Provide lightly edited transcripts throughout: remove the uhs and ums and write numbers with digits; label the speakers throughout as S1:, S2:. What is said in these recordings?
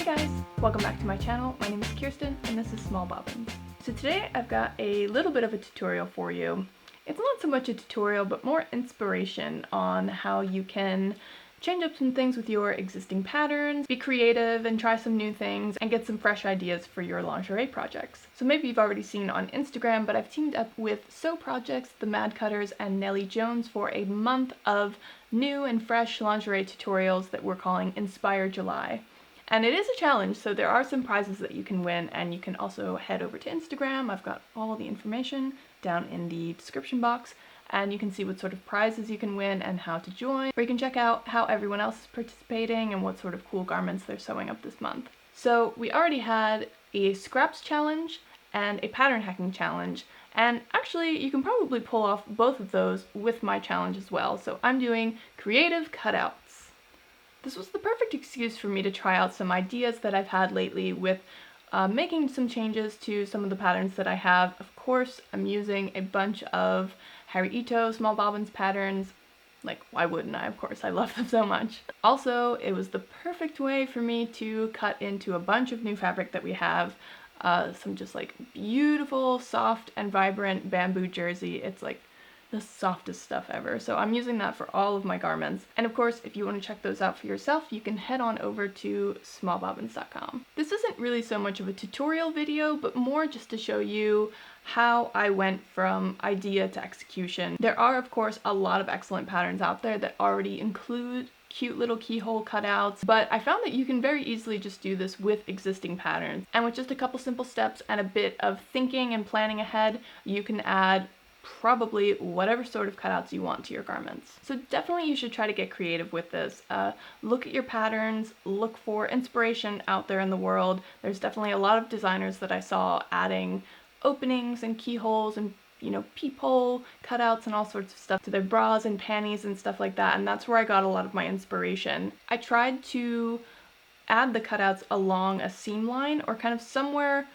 S1: guys! Welcome back to my channel. My name is Kirsten and this is Small Bobbins. So today I've got a little bit of a tutorial for you. It's not so much a tutorial but more inspiration on how you can change up some things with your existing patterns, be creative and try some new things, and get some fresh ideas for your lingerie projects. So maybe you've already seen on Instagram, but I've teamed up with Sew Projects, The Mad Cutters, and Nellie Jones for a month of new and fresh lingerie tutorials that we're calling Inspire July. And it is a challenge, so there are some prizes that you can win, and you can also head over to Instagram. I've got all the information down in the description box, and you can see what sort of prizes you can win and how to join, or you can check out how everyone else is participating and what sort of cool garments they're sewing up this month. So we already had a scraps challenge and a pattern hacking challenge, and actually you can probably pull off both of those with my challenge as well. So I'm doing creative cutouts. This was the perfect excuse for me to try out some ideas that I've had lately with making some changes to some of the patterns that I have. Of course, I'm using a bunch of Harry Ito small bobbins patterns. Like, why wouldn't I? Of course, I love them so much. Also, it was the perfect way for me to cut into a bunch of new fabric that we have. Some just like beautiful, soft and vibrant bamboo jersey. It's like the softest stuff ever. So I'm using that for all of my garments. And of course, if you want to check those out for yourself, you can head on over to smallbobbins.com. This isn't really so much of a tutorial video, but more just to show you how I went from idea to execution. There are, of course, a lot of excellent patterns out there that already include cute little keyhole cutouts, but I found that you can very easily just do this with existing patterns. And with just a couple simple steps and a bit of thinking and planning ahead, you can add probably whatever sort of cutouts you want to your garments. So definitely you should try to get creative with this. Look at your patterns, look for inspiration out there in the world. There's definitely a lot of designers that I saw adding openings and keyholes and, you know, peephole cutouts and all sorts of stuff to their bras and panties and stuff like that, and that's where I got a lot of my inspiration. I tried to add the cutouts along a seam line or kind of somewhere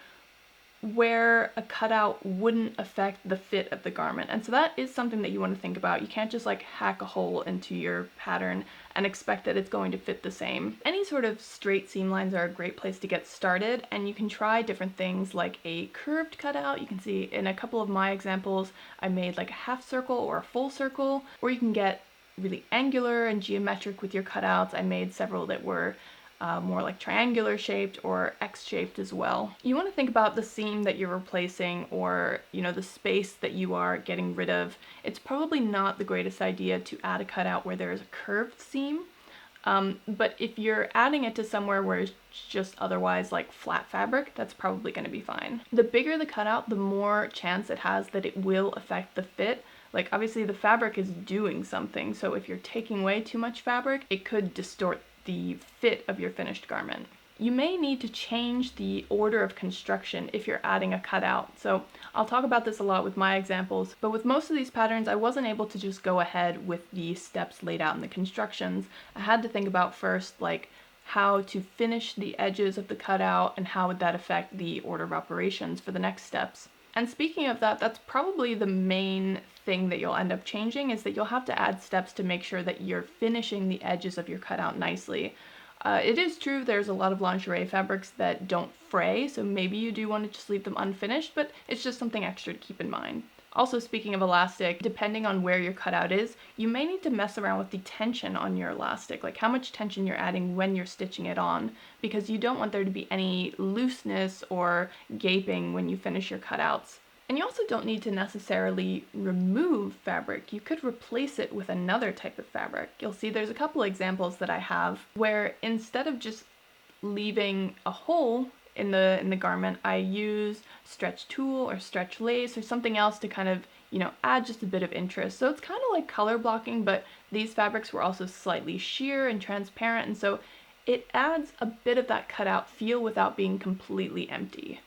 S1: where a cutout wouldn't affect the fit of the garment. And so that is something that you want to think about. You can't just like hack a hole into your pattern and expect that it's going to fit the same. Any sort of straight seam lines are a great place to get started, and you can try different things like a curved cutout. You can see in a couple of my examples I made like a half circle or a full circle, or you can get really angular and geometric with your cutouts. I made several that were more like triangular shaped or X shaped as well. You want to think about the seam that you're replacing, or you know, the space that you are getting rid of. It's probably not the greatest idea to add a cutout where there is a curved seam, but if you're adding it to somewhere where it's just otherwise like flat fabric, that's probably going to be fine. The bigger the cutout, the more chance it has that it will affect the fit. Like, obviously the fabric is doing something, so if you're taking away too much fabric, it could distort the fit of your finished garment. You may need to change the order of construction if you're adding a cutout. So I'll talk about this a lot with my examples, but with most of these patterns I wasn't able to just go ahead with the steps laid out in the constructions. I had to think about first like how to finish the edges of the cutout and how would that affect the order of operations for the next steps. And speaking of that, that's probably the main thing that you'll end up changing, is that you'll have to add steps to make sure that you're finishing the edges of your cutout nicely. It is true there's a lot of lingerie fabrics that don't fray, so maybe you do want to just leave them unfinished, but it's just something extra to keep in mind. Also, speaking of elastic, depending on where your cutout is, you may need to mess around with the tension on your elastic, like how much tension you're adding when you're stitching it on, because you don't want there to be any looseness or gaping when you finish your cutouts. And you also don't need to necessarily remove fabric. You could replace it with another type of fabric. You'll see there's a couple examples that I have where instead of just leaving a hole in the garment, I use stretch tulle or stretch lace or something else to kind of, you know, add just a bit of interest. So it's kind of like color blocking, but these fabrics were also slightly sheer and transparent, and so it adds a bit of that cutout feel without being completely empty.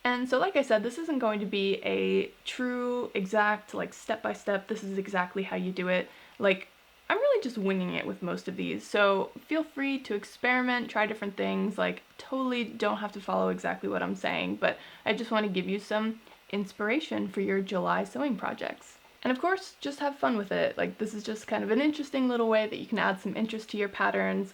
S1: And so, like I said, this isn't going to be a true, exact, like step-by-step, this is exactly how you do it. Like, I'm really just winging it with most of these, so feel free to experiment, try different things. Like, totally don't have to follow exactly what I'm saying, but I just want to give you some inspiration for your July sewing projects. And of course, just have fun with it. Like, this is just kind of an interesting little way that you can add some interest to your patterns,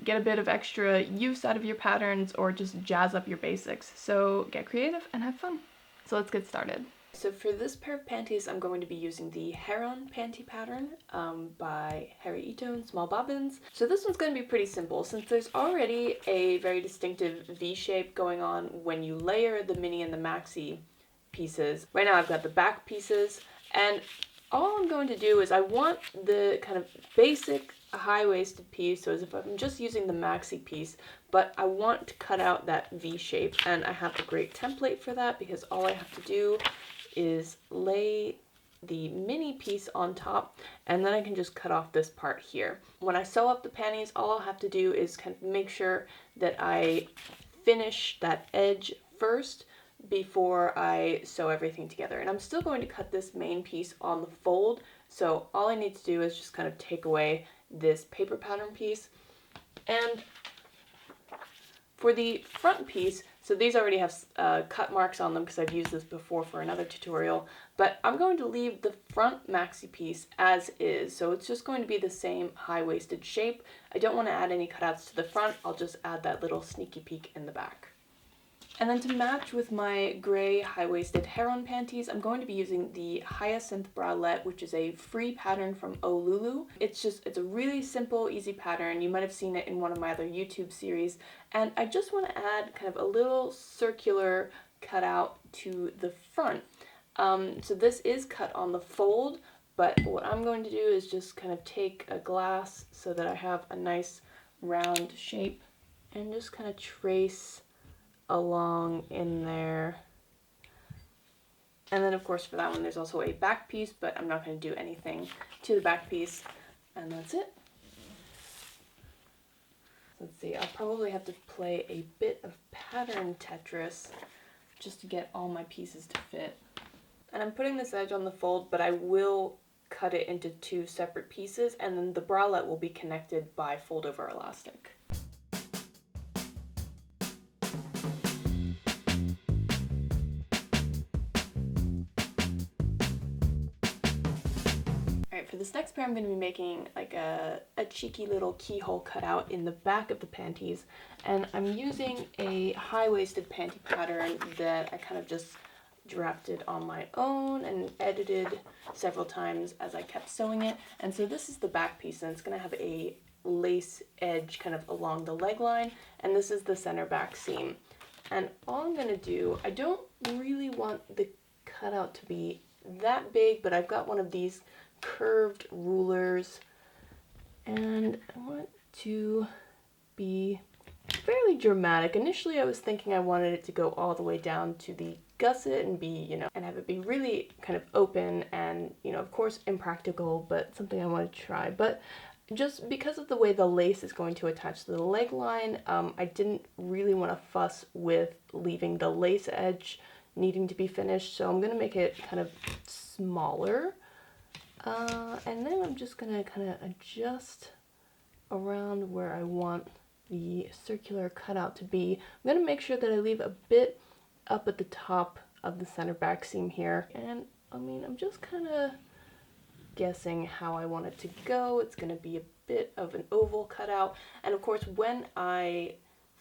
S1: get a bit of extra use out of your patterns, or just jazz up your basics. So get creative and have fun. So let's get started. So for this pair of panties, I'm going to be using the Heron panty pattern by Harry and Small Bobbins. So this one's going to be pretty simple since there's already a very distinctive V shape going on when you layer the mini and the maxi pieces. Right now I've got the back pieces, and all I'm going to do is I want the kind of basic high-waisted piece, so as if I'm just using the maxi piece, but I want to cut out that V shape, and I have a great template for that because all I have to do is lay the mini piece on top, and then I can just cut off this part here. When I sew up the panties, all I'll have to do is kind of make sure that I finish that edge first before I sew everything together. And I'm still going to cut this main piece on the fold, so all I need to do is just kind of take away this paper pattern piece. And for the front piece, so these already have cut marks on them because I've used this before for another tutorial, but I'm going to leave the front maxi piece as is, so it's just going to be the same high-waisted shape. I don't want to add any cutouts to the front, I'll just add that little sneaky peek in the back. And then to match with my gray high-waisted Heron panties, I'm going to be using the Hyacinth bralette, which is a free pattern from Olulu. It's a really simple, easy pattern. You might have seen it in one of my other YouTube series. And I just want to add kind of a little circular cutout to the front. So this is cut on the fold, but what I'm going to do is just kind of take a glass so that I have a nice round shape and just kind of trace along in there. And then of course for that one there's also a back piece, but I'm not going to do anything to the back piece, and that's it. Let's see, I'll probably have to play a bit of pattern Tetris just to get all my pieces to fit. And I'm putting this edge on the fold, but I will cut it into two separate pieces, and then the bralette will be connected by fold over elastic. For this next pair, I'm going to be making like a cheeky little keyhole cutout in the back of the panties, and I'm using a high-waisted panty pattern that I kind of just drafted on my own and edited several times as I kept sewing it. And so this is the back piece, and it's going to have a lace edge kind of along the leg line, and this is the center back seam. And all I'm going to do, I don't really want the cutout to be that big, but I've got one of these curved rulers, and I want to be fairly dramatic. Initially I was thinking I wanted it to go all the way down to the gusset and be, and have it be really kind of open and, of course impractical, but something I want to try. But just because of the way the lace is going to attach to the leg line, I didn't really want to fuss with leaving the lace edge needing to be finished, so I'm going to make it kind of smaller. And then I'm just going to kind of adjust around where I want the circular cutout to be. I'm going to make sure that I leave a bit up at the top of the center back seam here. And I mean, I'm just kind of guessing how I want it to go. It's going to be a bit of an oval cutout. And of course, when I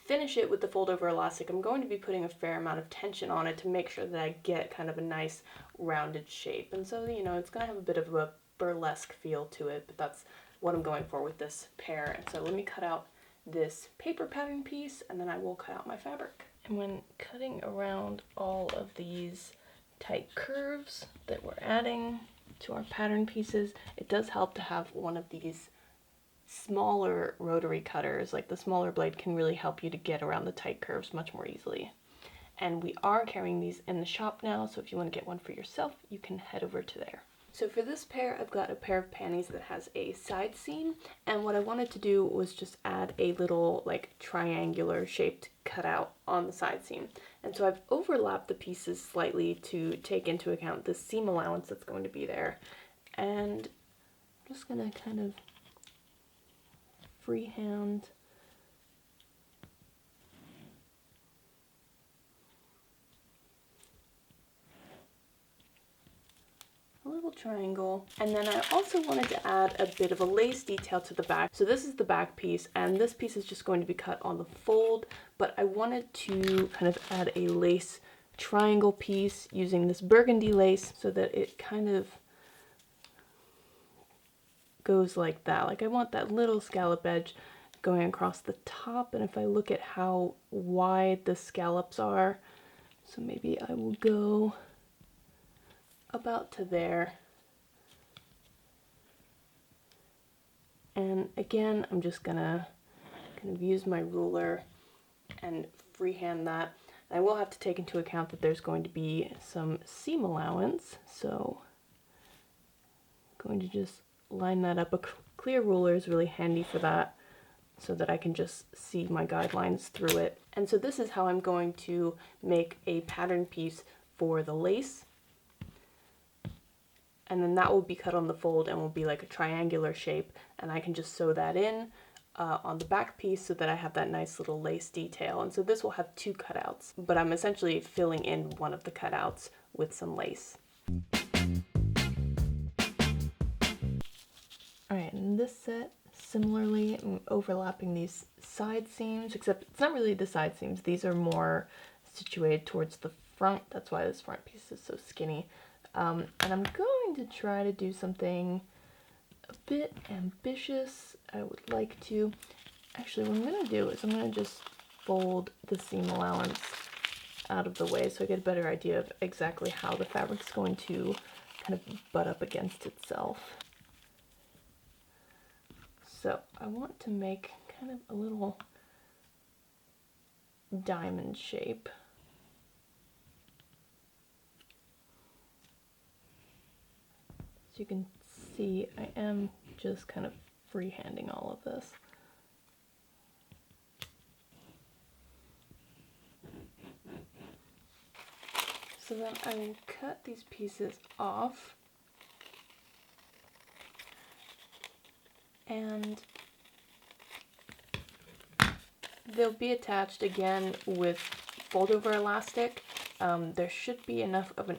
S1: finish it with the fold over elastic, I'm going to be putting a fair amount of tension on it to make sure that I get kind of a nice rounded shape. And so, it's going to have a bit of a burlesque feel to it, but that's what I'm going for with this pair. And so let me cut out this paper pattern piece, and then I will cut out my fabric. And when cutting around all of these tight curves that we're adding to our pattern pieces, it does help to have one of these smaller rotary cutters. Like, the smaller blade can really help you to get around the tight curves much more easily. And we are carrying these in the shop now, so if you want to get one for yourself, you can head over to there. So for this pair, I've got a pair of panties that has a side seam, and what I wanted to do was just add a little like triangular shaped cutout on the side seam. And so I've overlapped the pieces slightly to take into account the seam allowance that's going to be there. And I'm just going to kind of freehand a little little triangle. And then I also wanted to add a bit of a lace detail to the back. So this is the back piece, and this piece is just going to be cut on the fold, but I wanted to kind of add a lace triangle piece using this burgundy lace so that it kind of goes like that. Like I want that little scallop edge going across the top, and if I look at how wide the scallops are, so maybe I will go about to there. And again, I'm just gonna kind of use my ruler and freehand that. I will have to take into account that there's going to be some seam allowance, so I'm going to just line that up. A clear ruler is really handy for that, so that I can just see my guidelines through it. And so this is how I'm going to make a pattern piece for the lace. And then that will be cut on the fold and will be like a triangular shape, and I can just sew that in on the back piece so that I have that nice little lace detail. And so this will have two cutouts, but I'm essentially filling in one of the cutouts with some lace. Alright, in this set, similarly, I'm overlapping these side seams, except it's not really the side seams. These are more situated towards the front. That's why this front piece is so skinny. And I'm going to try to do something a bit ambitious. I would like to, actually what I'm going to do is I'm going to just fold the seam allowance out of the way so I get a better idea of exactly how the fabric's going to kind of butt up against itself. So I want to make kind of a little diamond shape. As you can see, I am just kind of freehanding all of this. So then I will cut these pieces off, and they'll be attached again with fold over elastic. There should be enough of an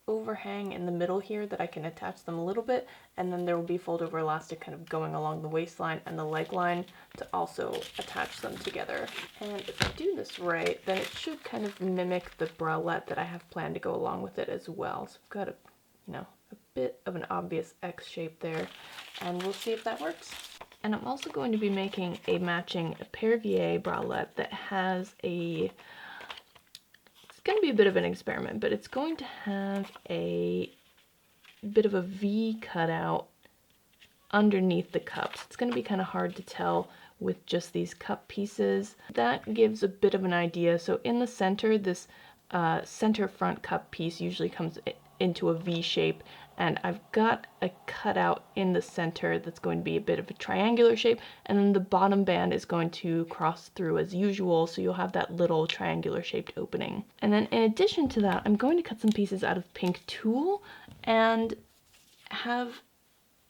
S1: overhang in the middle here that I can attach them a little bit, and then there will be fold over elastic kind of going along the waistline and the leg line to also attach them together. And if I do this right, then it should kind of mimic the bralette that I have planned to go along with it as well. So I've got a bit of an obvious X shape there, and we'll see if that works. And I'm also going to be making a matching Apervier bralette that has it's going to be a bit of an experiment, but it's going to have a bit of a V cutout underneath the cups. It's going to be kind of hard to tell with just these cup pieces. That gives a bit of an idea. So in the center, this center front cup piece usually comes into a V shape, and I've got a cutout in the center that's going to be a bit of a triangular shape, and then the bottom band is going to cross through as usual, so you'll have that little triangular shaped opening. And then in addition to that, I'm going to cut some pieces out of pink tulle and have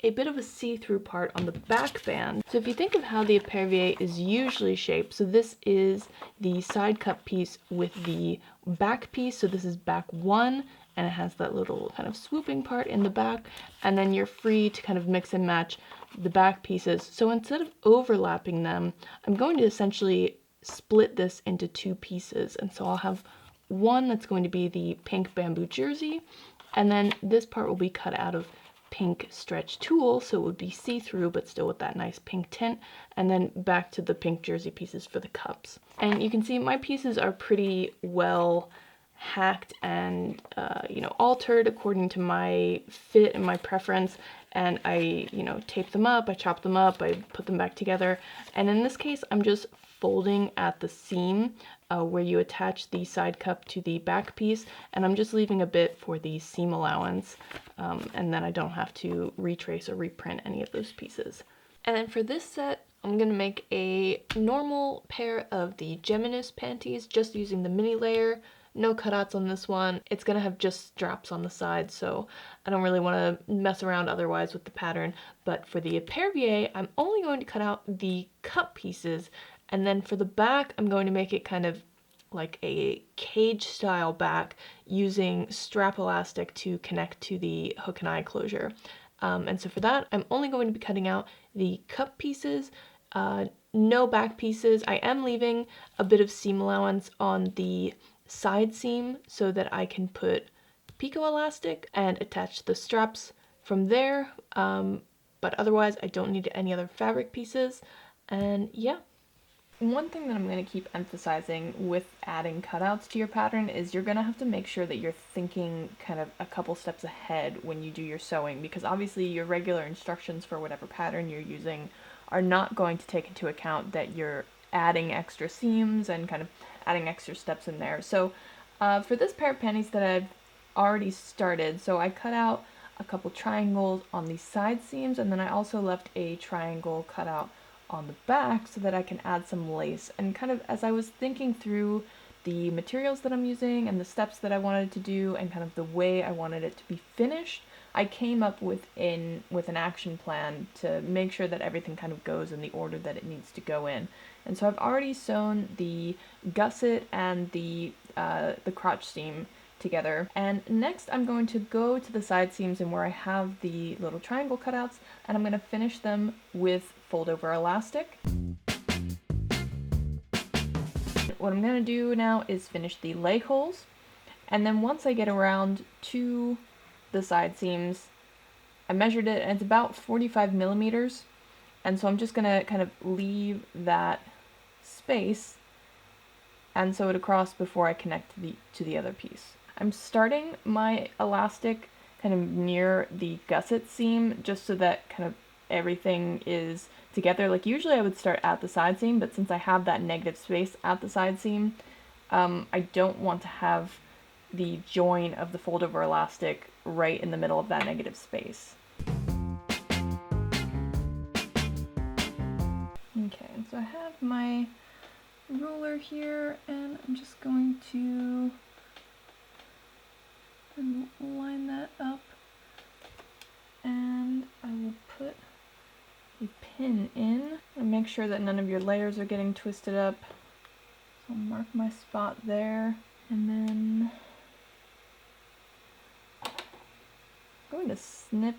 S1: a bit of a see-through part on the back band. So if you think of how the Apervier is usually shaped, so this is the side cup piece with the back piece, so this is back one, and it has that little kind of swooping part in the back, and then you're free to kind of mix and match the back pieces. So instead of overlapping them, I'm going to essentially split this into two pieces, and so I'll have one that's going to be the pink bamboo jersey, and then this part will be cut out of pink stretch tulle, so it would be see-through but still with that nice pink tint, and then back to the pink jersey pieces for the cups. And you can see my pieces are pretty well hacked and altered according to my fit and my preference, and I tape them up, I chop them up, I put them back together, and in this case I'm just folding at the seam where you attach the side cup to the back piece, and I'm just leaving a bit for the seam allowance, and then I don't have to retrace or reprint any of those pieces. And then for this set, I'm going to make a normal pair of the Geminis panties, just using the mini layer. No cutouts on this one. It's going to have just straps on the side, so I don't really want to mess around otherwise with the pattern. But for the Apervier, I'm only going to cut out the cup pieces, and then for the back, I'm going to make it kind of like a cage style back using strap elastic to connect to the hook and eye closure. And so for that, I'm only going to be cutting out the cup pieces, no back pieces. I am leaving a bit of seam allowance on the side seam so that I can put picot elastic and attach the straps from there. But otherwise I don't need any other fabric pieces. And yeah. One thing that I'm going to keep emphasizing with adding cutouts to your pattern is you're going to have to make sure that you're thinking kind of a couple steps ahead when you do your sewing, because obviously your regular instructions for whatever pattern you're using are not going to take into account that you're adding extra seams and kind of adding extra steps in there. So for this pair of panties that I've already started, so I cut out a couple triangles on the side seams, and then I also left a triangle cut out on the back so that I can add some lace. And kind of as I was thinking through the materials that I'm using and the steps that I wanted to do and kind of the way I wanted it to be finished, I came up with an action plan to make sure that everything kind of goes in the order that it needs to go in. And so I've already sewn the gusset and the crotch seam together, and next I'm going to go to the side seams and where I have the little triangle cutouts, and I'm going to finish them with fold over elastic. What I'm going to do now is finish the leg holes, and then once I get around to the side seams, I measured it and it's about 45 millimeters, and so I'm just going to kind of leave that space and sew it across before I connect to the other piece. I'm starting my elastic kind of near the gusset seam just so that kind of everything is together. Like usually I would start at the side seam, but since I have that negative space at the side seam, I don't want to have the join of the fold over elastic right in the middle of that negative space. Okay, so I have my ruler here, and I'm just going to line that up, and I will put a pin in and make sure that none of your layers are getting twisted up. So I'll mark my spot there, and then I'm going to snip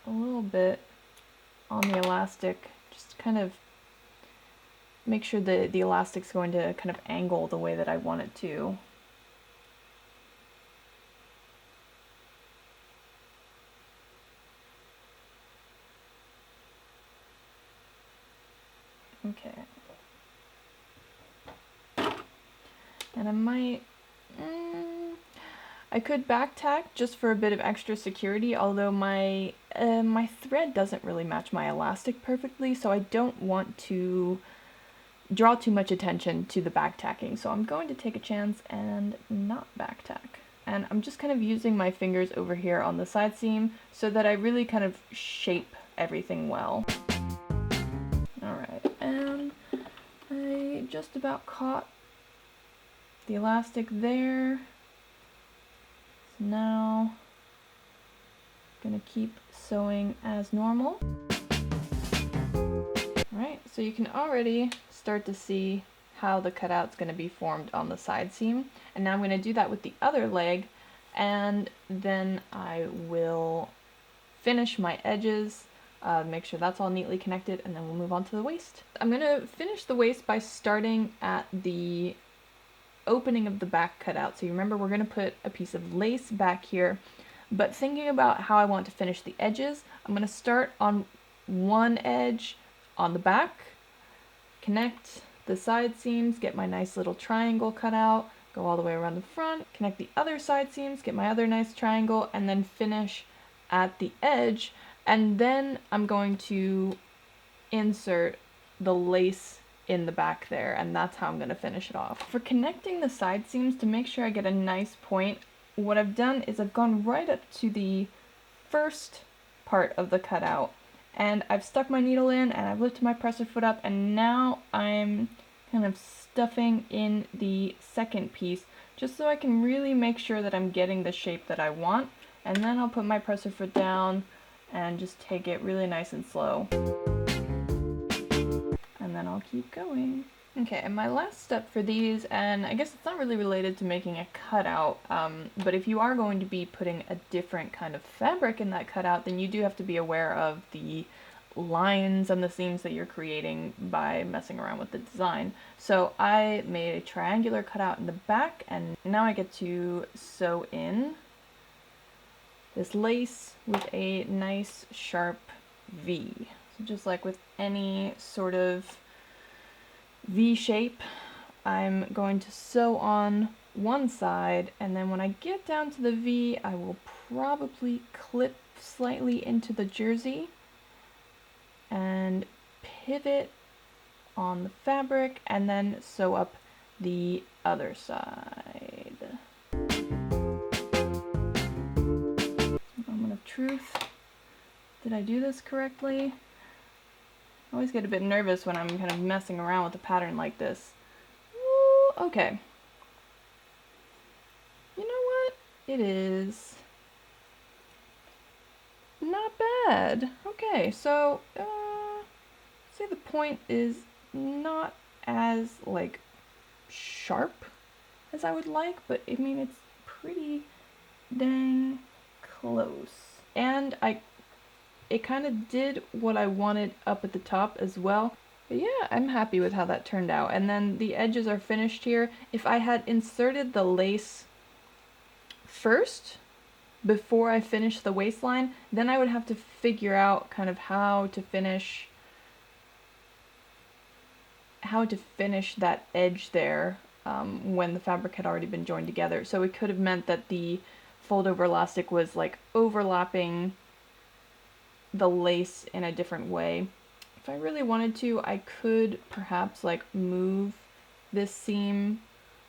S1: a little bit on the elastic, just to kind of make sure that the elastic's going to kind of angle the way that I want it to. Okay. And I could back tack just for a bit of extra security, although my thread doesn't really match my elastic perfectly, so I don't want to draw too much attention to the back tacking. So I'm going to take a chance and not back tack. And I'm just kind of using my fingers over here on the side seam so that I really kind of shape everything well. Alright, and I just about caught the elastic there. So now I'm gonna keep sewing as normal. Alright, so you can already start to see how the cutout's going to be formed on the side seam. And now I'm going to do that with the other leg, and then I will finish my edges, make sure that's all neatly connected, and then we'll move on to the waist. I'm going to finish the waist by starting at the opening of the back cutout. So you remember we're going to put a piece of lace back here, but thinking about how I want to finish the edges, I'm going to start on one edge on the back, connect the side seams, get my nice little triangle cut out, go all the way around the front, connect the other side seams, get my other nice triangle, and then finish at the edge. And then I'm going to insert the lace in the back there, and that's how I'm going to finish it off. For connecting the side seams, to make sure I get a nice point, what I've done is I've gone right up to the first part of the cutout, and I've stuck my needle in and I've lifted my presser foot up, and now I'm kind of stuffing in the second piece just so I can really make sure that I'm getting the shape that I want. And then I'll put my presser foot down and just take it really nice and slow. And then I'll keep going. Okay, and my last step for these, and I guess it's not really related to making a cutout, but if you are going to be putting a different kind of fabric in that cutout, then you do have to be aware of the lines and the seams that you're creating by messing around with the design. So I made a triangular cutout in the back, and now I get to sew in this lace with a nice sharp V. So just like with any sort of V shape, I'm going to sew on one side, and then when I get down to the V, I will probably clip slightly into the jersey and pivot on the fabric, and then sew up the other side. Moment of truth. Did I do this correctly? I always get a bit nervous when I'm kind of messing around with a pattern like this. Ooh, okay. You know what? It is not bad. Okay, so say the point is not as like sharp as I would like, but I mean it's pretty dang close. And it kind of did what I wanted up at the top as well. But yeah, I'm happy with how that turned out. And then the edges are finished here. If I had inserted the lace first, before I finish the waistline, then I would have to figure out kind of how to finish that edge there when the fabric had already been joined together. So it could have meant that the fold over elastic was like overlapping the lace in a different way. If I really wanted to, I could perhaps like move this seam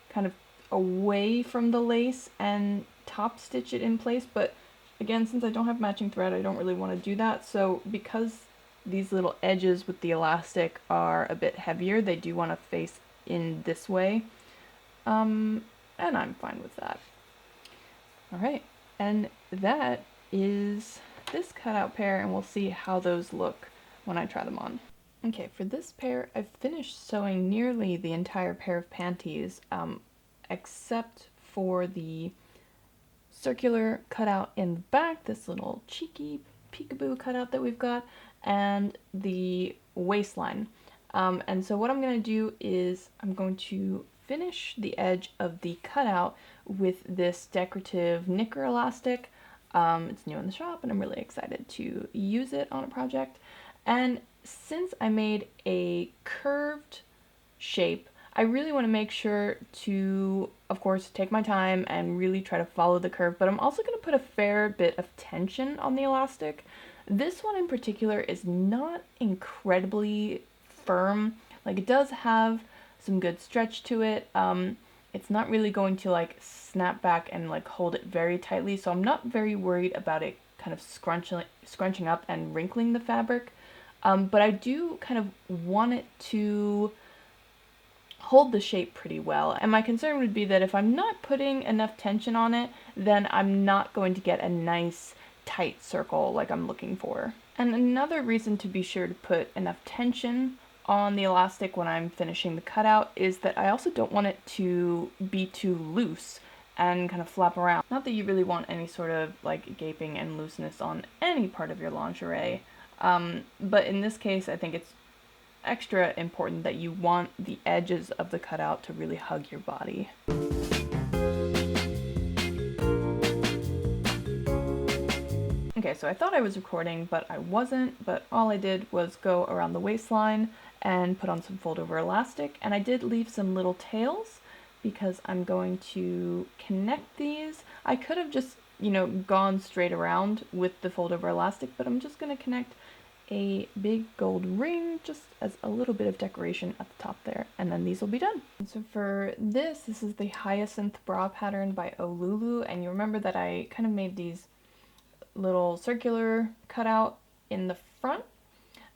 S1: kind of away from the lace and top stitch it in place, but again, since I don't have matching thread, I don't really want to do that. So because these little edges with the elastic are a bit heavier, they do want to face in this way, and I'm fine with that. Alright, and that is this cutout pair, and we'll see how those look when I try them on. Okay, for this pair, I've finished sewing nearly the entire pair of panties, except for the circular cutout in the back, this little cheeky peekaboo cutout that we've got, and the waistline. And so what I'm going to do is I'm going to finish the edge of the cutout with this decorative knicker elastic. It's new in the shop and I'm really excited to use it on a project. And since I made a curved shape, I really want to make sure to, of course, take my time and really try to follow the curve, but I'm also going to put a fair bit of tension on the elastic. This one in particular is not incredibly firm. Like, it does have some good stretch to it. It's not really going to like snap back and like hold it very tightly, so I'm not very worried about it kind of scrunching up and wrinkling the fabric. But I do kind of want it to hold the shape pretty well, and my concern would be that if I'm not putting enough tension on it, then I'm not going to get a nice tight circle like I'm looking for. And another reason to be sure to put enough tension on the elastic when I'm finishing the cutout is that I also don't want it to be too loose and kind of flap around. Not that you really want any sort of like gaping and looseness on any part of your lingerie, but in this case I think it's extra important that you want the edges of the cutout to really hug your body. Okay, so I thought I was recording, but I wasn't, but all I did was go around the waistline and put on some fold over elastic, and I did leave some little tails because I'm going to connect these. I could have just, you know, gone straight around with the fold over elastic, but I'm just going to connect a big gold ring just as a little bit of decoration at the top there, and then these will be done. And so for this is the Hyacinth bra pattern by Olulu, and you remember that I kind of made these little circular cutout in the front,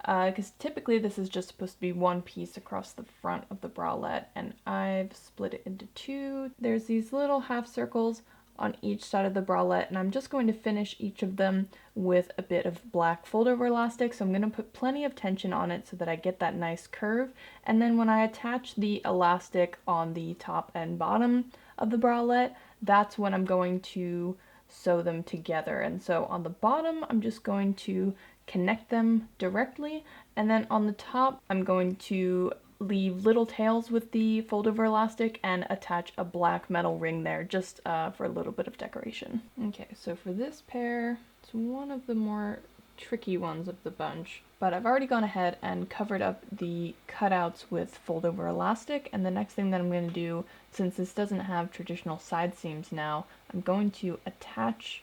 S1: because typically this is just supposed to be one piece across the front of the bralette, and I've split it into two. There's these little half circles on each side of the bralette, and I'm just going to finish each of them with a bit of black fold over elastic. So I'm going to put plenty of tension on it so that I get that nice curve, and then when I attach the elastic on the top and bottom of the bralette, that's when I'm going to sew them together. And so on the bottom, I'm just going to connect them directly, and then on the top, I'm going to leave little tails with the fold over elastic and attach a black metal ring there just for a little bit of decoration. Okay, so for this pair, it's one of the more tricky ones of the bunch, but I've already gone ahead and covered up the cutouts with fold over elastic, and the next thing that I'm going to do, since this doesn't have traditional side seams now, I'm going to attach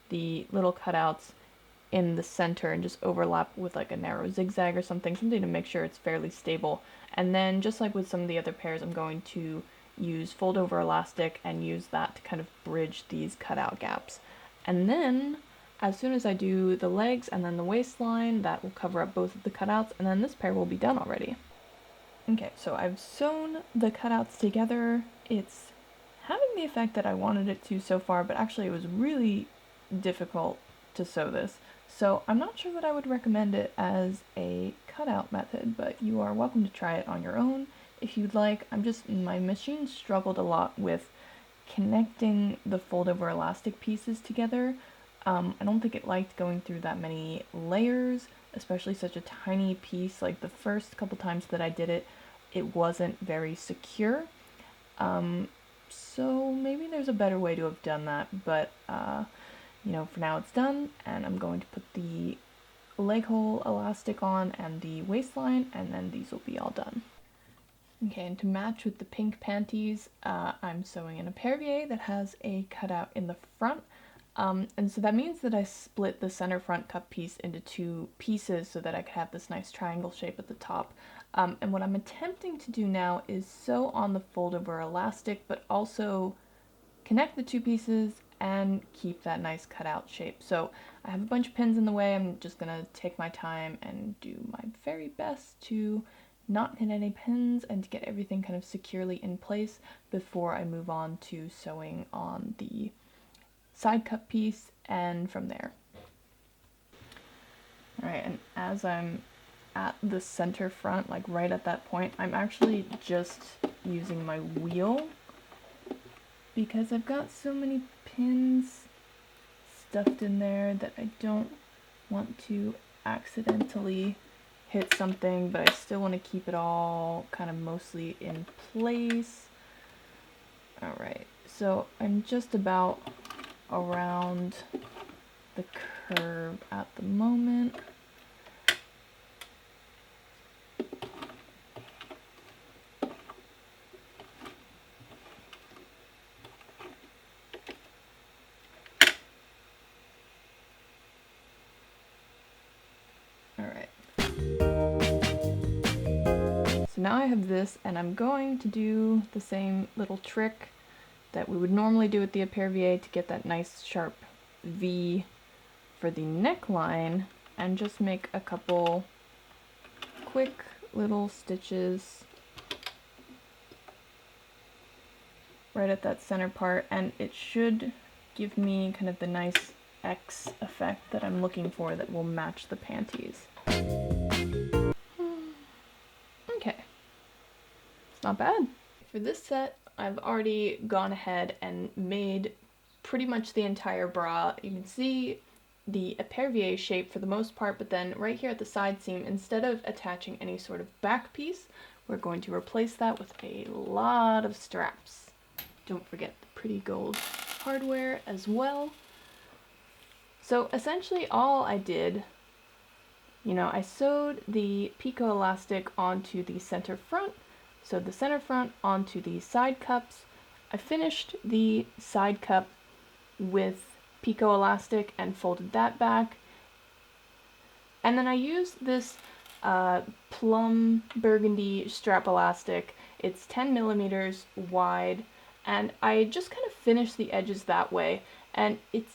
S1: the little cutouts in the center and just overlap with like a narrow zigzag or something to make sure it's fairly stable. And then just like with some of the other pairs, I'm going to use fold over elastic and use that to kind of bridge these cutout gaps. And then as soon as I do the legs and then the waistline, that will cover up both of the cutouts, and then this pair will be done already. Okay, so I've sewn the cutouts together. It's having the effect that I wanted it to so far, but actually it was really difficult to sew this. So I'm not sure that I would recommend it as a cutout method, but you are welcome to try it on your own if you'd like. My machine struggled a lot with connecting the fold over elastic pieces together. I don't think it liked going through that many layers, especially such a tiny piece. Like the first couple times that I did it, it wasn't very secure. So maybe there's a better way to have done that, but for now it's done, and I'm going to put the leg hole elastic on and the waistline, and then these will be all done. Okay, and to match with the pink panties, I'm sewing an Apervier that has a cutout in the front, and so that means that I split the center front cup piece into two pieces so that I could have this nice triangle shape at the top. And what I'm attempting to do now is sew on the fold over elastic, but also connect the two pieces and keep that nice cutout shape. So I have a bunch of pins in the way. I'm just gonna take my time and do my very best to not hit any pins and to get everything kind of securely in place before I move on to sewing on the side cup piece and from there. Alright, and as I'm at the center front, like right at that point, I'm actually just using my wheel because I've got so many pins stuffed in there that I don't want to accidentally hit something, but I still want to keep it all kind of mostly in place. Alright, so I'm just about around the curve at the moment. Alright. So now I have this, and I'm going to do the same little trick that we would normally do with the Apervier to get that nice sharp V for the neckline, and just make a couple quick little stitches right at that center part, and it should give me kind of the nice X effect that I'm looking for that will match the panties. Okay, it's not bad. For this set, I've already gone ahead and made pretty much the entire bra. You can see the Apervier shape for the most part, but then right here at the side seam, instead of attaching any sort of back piece, we're going to replace that with a lot of straps. Don't forget the pretty gold hardware as well. So essentially all I did, I sewed the picot elastic onto the center front, sewed the center front onto the side cups. I finished the side cup with picot elastic and folded that back. And then I used this plum burgundy strap elastic. It's 10 millimeters wide, and I just kind of finished the edges that way. And it's,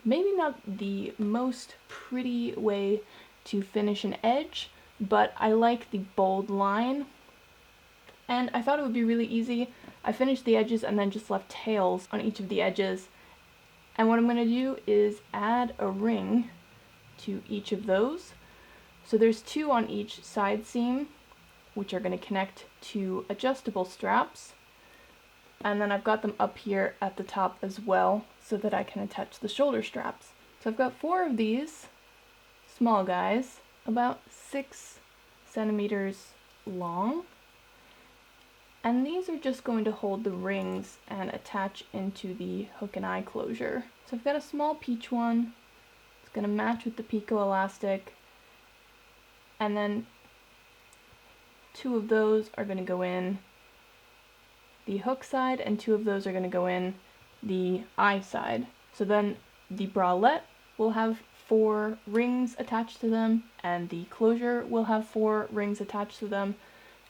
S1: maybe not the most pretty way to finish an edge, but I like the bold line. And I thought it would be really easy. I finished the edges and then just left tails on each of the edges. And what I'm going to do is add a ring to each of those. So there's 2 on each side seam, which are going to connect to adjustable straps. And then I've got them up here at the top as well so that I can attach the shoulder straps. So I've got 4 of these small guys, about 6 centimeters long. And these are just going to hold the rings and attach into the hook and eye closure. So I've got a small peach one. It's going to match with the picot elastic. And then 2 of those are going to go in the hook side, and 2 of those are going to go in the eye side. So then the bralette will have 4 rings attached to them, and the closure will have 4 rings attached to them.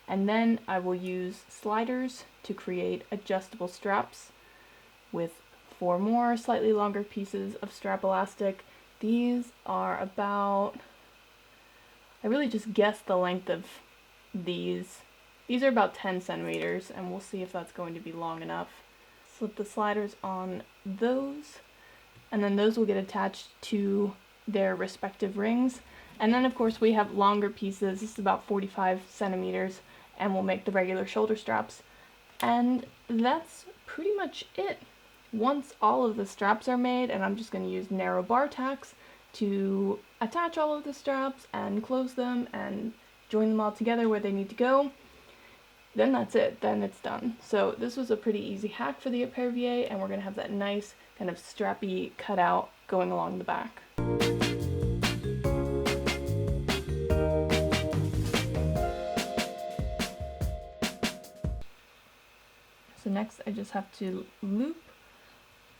S1: And then I will use sliders to create adjustable straps with 4 more slightly longer pieces of strap elastic. These are about, I really just guessed the length of these. These are about 10 centimeters, and we'll see if that's going to be long enough. Slip the sliders on those, and then those will get attached to their respective rings. And then of course we have longer pieces. This is about 45 centimeters, and we'll make the regular shoulder straps. And that's pretty much it. Once all of the straps are made, and I'm just going to use narrow bar tacks to attach all of the straps and close them and join them all together where they need to go, then that's it, then it's done. So this was a pretty easy hack for the Apervier, and we're going to have that nice kind of strappy cutout going along the back. So next I just have to loop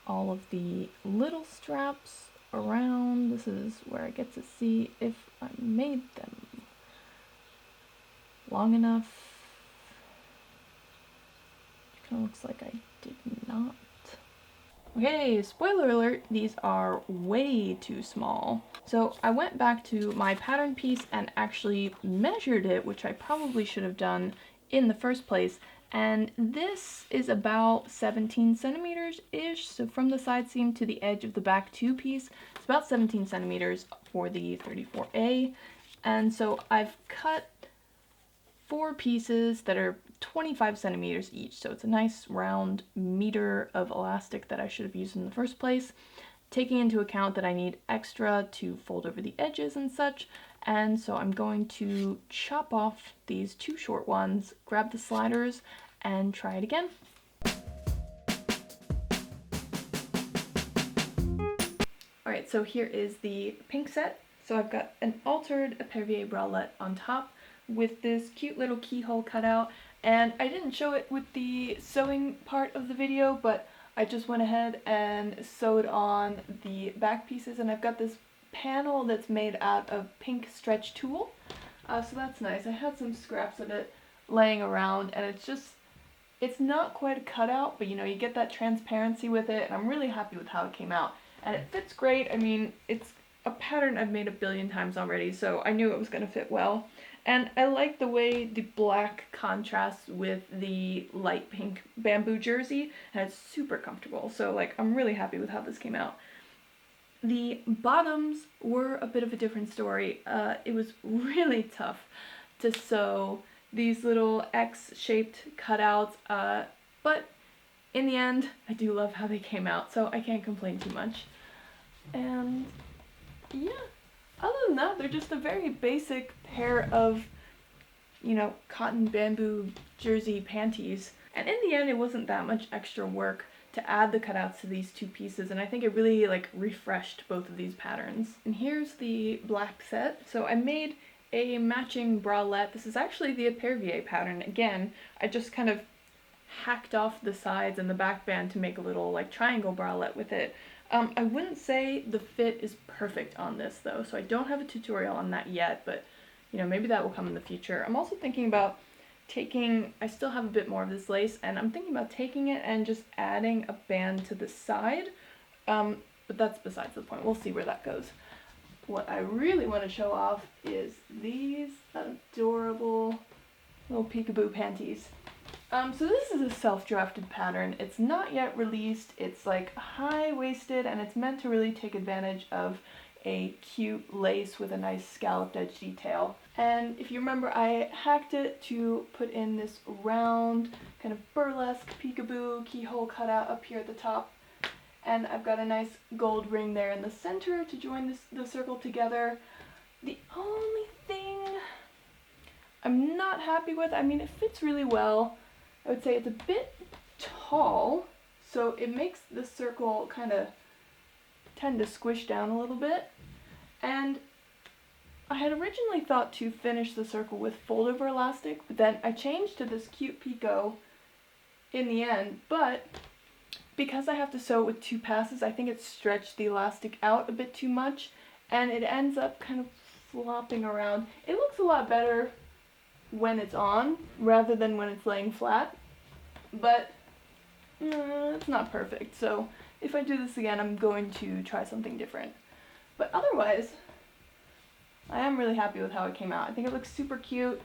S1: all of the little straps around. This is where I get to see if I made them long enough. It kind of looks like I did not. Okay, spoiler alert, these are way too small. So I went back to my pattern piece and actually measured it, which I probably should have done in the first place. And this is about 17 centimeters-ish. So from the side seam to the edge of the back 2 piece, it's about 17 centimeters for the 34A. And so I've cut 4 pieces that are 25 centimeters each. So it's a nice round meter of elastic that I should have used in the first place, taking into account that I need extra to fold over the edges and such. And so I'm going to chop off these 2 short ones, grab the sliders, and try it again. Alright, so here is the pink set. So I've got an altered Apervier bralette on top with this cute little keyhole cutout, and I didn't show it with the sewing part of the video, but I just went ahead and sewed on the back pieces, and I've got this panel that's made out of pink stretch tulle, so that's nice. I had some scraps of it laying around, and it's not quite a cutout, but you know, you get that transparency with it, and I'm really happy with how it came out. And it fits great. I mean, it's a pattern I've made a billion times already, so I knew it was going to fit well. And I like the way the black contrasts with the light pink bamboo jersey, and it's super comfortable. So like, I'm really happy with how this came out. The bottoms were a bit of a different story. It was really tough to sew these little X-shaped cutouts, but in the end, I do love how they came out, so I can't complain too much. And yeah, other than that, they're just a very basic pair of, you know, cotton bamboo jersey panties. And in the end, it wasn't that much extra work to add the cutouts to these 2 pieces, and I think it really like refreshed both of these patterns. And here's the black set. So I made a matching bralette. This is actually the Apervier pattern. Again, I just kind of hacked off the sides and the back band to make a little like triangle bralette with it. I wouldn't say the fit is perfect on this though, so I don't have a tutorial on that yet, but you know, maybe that will come in the future. I'm also thinking about I still have a bit more of this lace, and I'm thinking about taking it and just adding a band to the side, but that's besides the point. We'll see where that goes. What I really want to show off is these adorable little peekaboo panties. So this is a self-drafted pattern. It's not yet released. It's like high-waisted and it's meant to really take advantage of a cute lace with a nice scalloped edge detail. And if you remember, I hacked it to put in this round kind of burlesque peekaboo keyhole cutout up here at the top. And I've got a nice gold ring there in the center to join the circle together. The only thing I'm not happy with, I mean, it fits really well. I would say it's a bit tall, so it makes the circle kind of tend to squish down a little bit. And I had originally thought to finish the circle with fold-over elastic, but then I changed to this cute picot in the end, but because I have to sew it with 2 passes, I think it stretched the elastic out a bit too much, and it ends up kind of flopping around. It looks a lot better when it's on rather than when it's laying flat, but it's not perfect. So if I do this again, I'm going to try something different. But otherwise, I am really happy with how it came out. I think it looks super cute.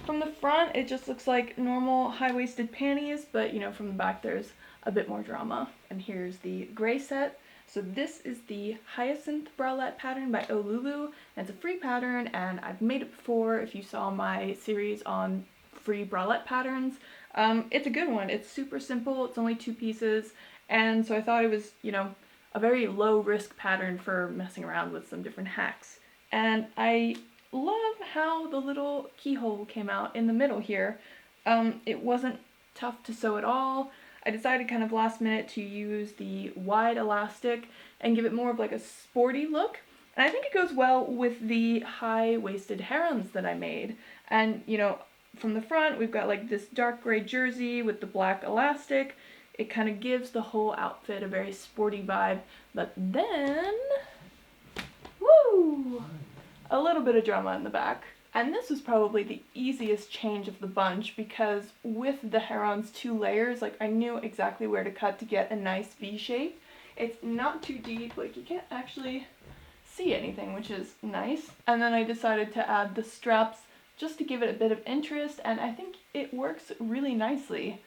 S1: From the front, it just looks like normal high-waisted panties, but you know, from the back there's a bit more drama. And here's the gray set. So this is the Hyacinth bralette pattern by Olulu, and it's a free pattern, and I've made it before if you saw my series on free bralette patterns. It's a good one. It's super simple. It's only 2 pieces, and so I thought it was, you know, a very low-risk pattern for messing around with some different hacks. And I love how the little keyhole came out in the middle here. It wasn't tough to sew at all. I decided kind of last minute to use the wide elastic and give it more of like a sporty look. And I think it goes well with the high-waisted Herons that I made. And, you know, from the front, we've got like this dark gray jersey with the black elastic. It kind of gives the whole outfit a very sporty vibe. But then, woo! A little bit of drama in the back. And this was probably the easiest change of the bunch because with the Heron's 2 layers, like I knew exactly where to cut to get a nice V shape. It's not too deep, like you can't actually see anything, which is nice. And then I decided to add the straps just to give it a bit of interest, and I think it works really nicely.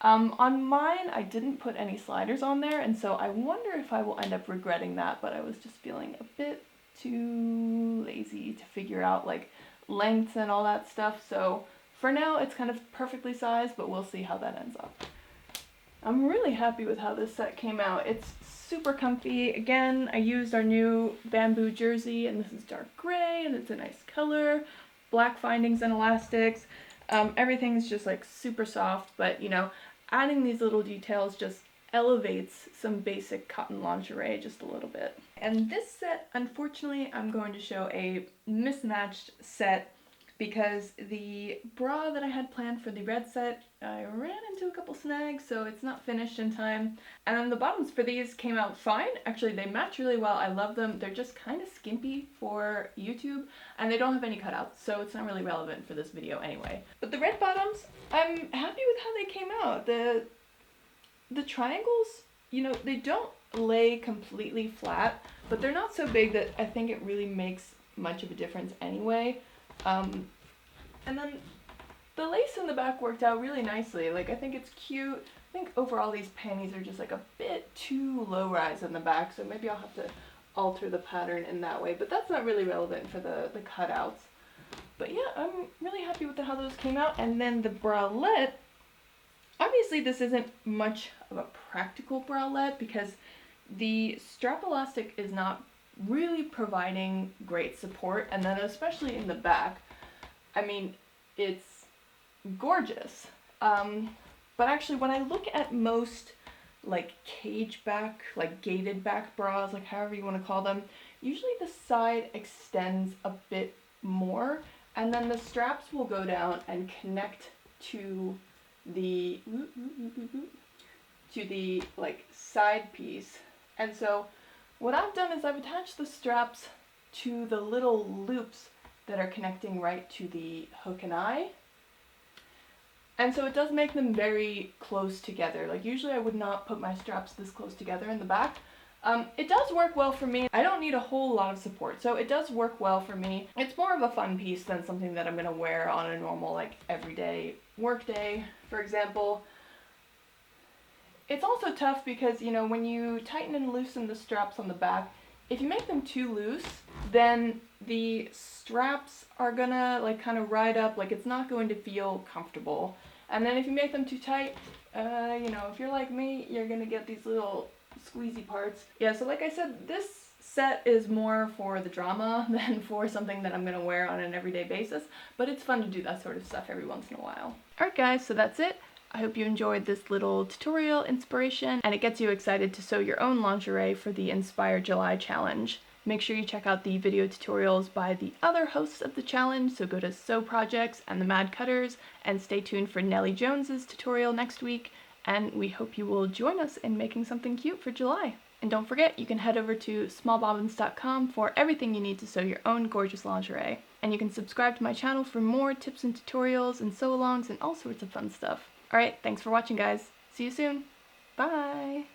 S1: On mine, I didn't put any sliders on there, and so I wonder if I will end up regretting that, but I was just feeling a bit too lazy to figure out like lengths and all that stuff, so for now it's kind of perfectly sized, but we'll see how that ends up. I'm really happy with how this set came out. It's super comfy. Again, I used our new bamboo jersey, and this is dark gray, and it's a nice color. Black findings and elastics. Everything's just like super soft, but you know, adding these little details just elevates some basic cotton lingerie just a little bit. And this set, unfortunately, I'm going to show a mismatched set because the bra that I had planned for the red set, I ran into a couple snags, so it's not finished in time. And then the bottoms for these came out fine. Actually, they match really well. I love them. They're just kind of skimpy for YouTube, and they don't have any cutouts, so it's not really relevant for this video anyway. But the red bottoms, I'm happy with how they came out. The triangles, you know, they don't lay completely flat, but they're not so big that I think it really makes much of a difference anyway. And then the lace in the back worked out really nicely. Like, I think it's cute. I think overall these panties are just like a bit too low-rise in the back, so maybe I'll have to alter the pattern in that way, but that's not really relevant for the cutouts. But yeah, I'm really happy with how those came out. And then the bralette, obviously this isn't much of a practical bralette because the strap elastic is not really providing great support, and then especially in the back, I mean, it's gorgeous. But actually when I look at most like cage back, like gated back bras, like however you want to call them, usually the side extends a bit more, and then the straps will go down and connect to the like side piece. And so what I've done is I've attached the straps to the little loops that are connecting right to the hook and eye. And so it does make them very close together. Like usually I would not put my straps this close together in the back, It does work well for me. I don't need a whole lot of support, so it does work well for me. It's more of a fun piece than something that I'm gonna wear on a normal, like, everyday work day, for example. It's also tough because, you know, when you tighten and loosen the straps on the back, if you make them too loose, then the straps are gonna, like, kind of ride up, like, it's not going to feel comfortable. And then if you make them too tight, you know, if you're like me, you're gonna get these little squeezy parts. Yeah, so like I said, this set is more for the drama than for something that I'm gonna wear on an everyday basis, but it's fun to do that sort of stuff every once in a while. Alright guys, so that's it. I hope you enjoyed this little tutorial inspiration and it gets you excited to sew your own lingerie for the Inspire July challenge. Make sure you check out the video tutorials by the other hosts of the challenge, so go to Sew Projects and the Mad Cutters, and stay tuned for Nellie Jones's tutorial next week, and we hope you will join us in making something cute for July. And don't forget, you can head over to smallbobbins.com for everything you need to sew your own gorgeous lingerie. And you can subscribe to my channel for more tips and tutorials and sew-alongs and all sorts of fun stuff. Alright, thanks for watching guys. See you soon. Bye!